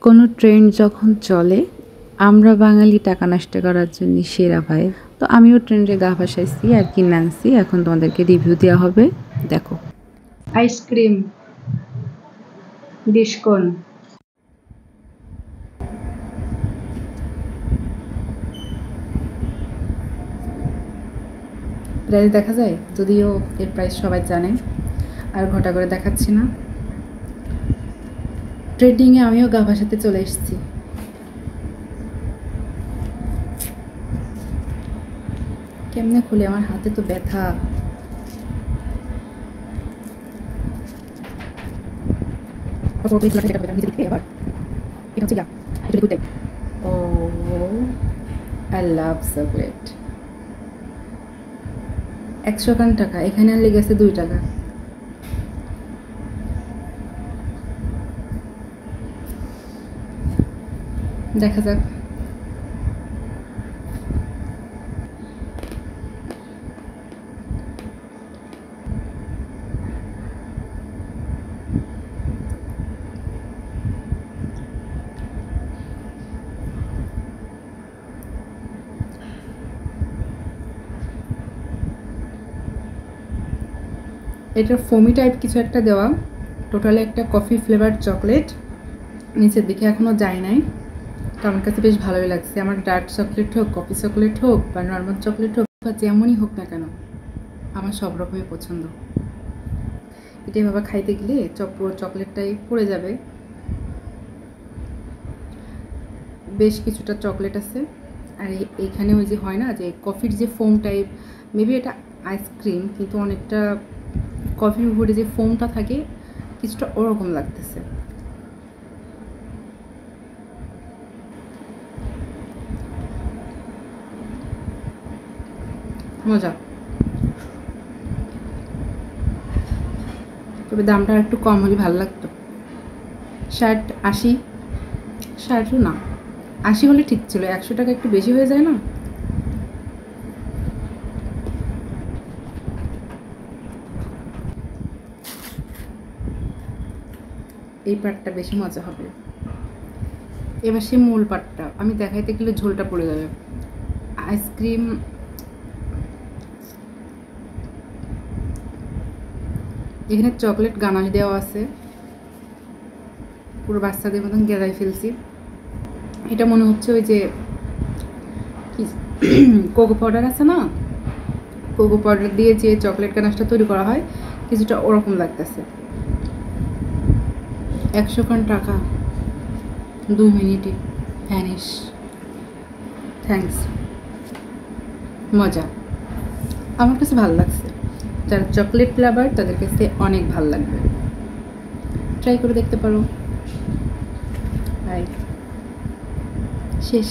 কোনো ট্রেন্ড যখন চলে আমরা বাঙালি টাকা নষ্ট করার জন্য সেরা ভাই। তো আমিও ট্রেন্ডে গা ভাসাইছি আর কিনে আনছি, এখন তোমাদেরকে রিভিউ দেওয়া হবে, দেখো। আইসক্রিম, ডিসকন, প্রাইস দেখা যায়, যদিও এর প্রাইস সবাই জানে, আর ঘটা করে দেখাচ্ছি না। ট্রেন্ডিংয়ে আমিও গা ভাসাতে চলে এসেছি। কেমনে খুলে, আমার হাতে তো ব্যথা। I love chocolate. 100 টাকা, এখানে আর লেগেছে 2 টাকা। দেখা যাক। এটা ফোমি টাইপ কিছু একটা দেওয়া, টোটালি একটা কফি ফ্লেভার চকলেট। নিচের দিকে এখনও যায় নাই, তো আমার কাছে বেশ ভালোই লাগছে। আমার ডার্ক চকলেট হোক, কফি চকলেট হোক বা নর্মাল চকলেট হোক বা যেমনই হোক না কেন, আমার সব রকমই পছন্দ। এটা এভাবে খাইতে গেলে চকলেটটাই পড়ে যাবে। বেশ কিছুটা চকলেট আছে, আর এইখানে ওই যে হয় না যে কফির যে ফোম টাইপ, মেবি এটা আইসক্রিম কিন্তু অনেকটা কফির উপরে যে ফোমটা থাকে কিছুটা ওরকম লাগতেছে। মজা, তবে দামটা একটু কম হলে ভালো লাগতো। 60-80, 60 না 80 হলে ঠিক ছিল, 100 টাকা একটু বেশি হয়ে যায় না? এই পার্টটা বেশি মজা হবে। এবার সে মূল পার্টটা আমি দেখাইতে গেলে ঝোলটা পড়ে যাবে। আইসক্রিম, এখানে চকলেট গানাশ দেওয়া আছে, পুরো বাচ্চাদের মতন গেঁদাই ফেলছি। এটা মনে হচ্ছে ওই যে কোকো পাউডার আছে না, কোকো পাউডার দিয়ে যে চকলেট গানাশটা তৈরি করা হয়, কিছুটা ওরকম লাগতেছে। 100 টাকা, 2 মিনিটে ভ্যানিশ। থ্যাঙ্কস, মজা, আমার কাছে ভালো লাগছে। যারা চকলেট লাভার তাদের কাছে অনেক ভালো লাগবে, ট্রাই করে দেখতে পারো। বাই, শেষ।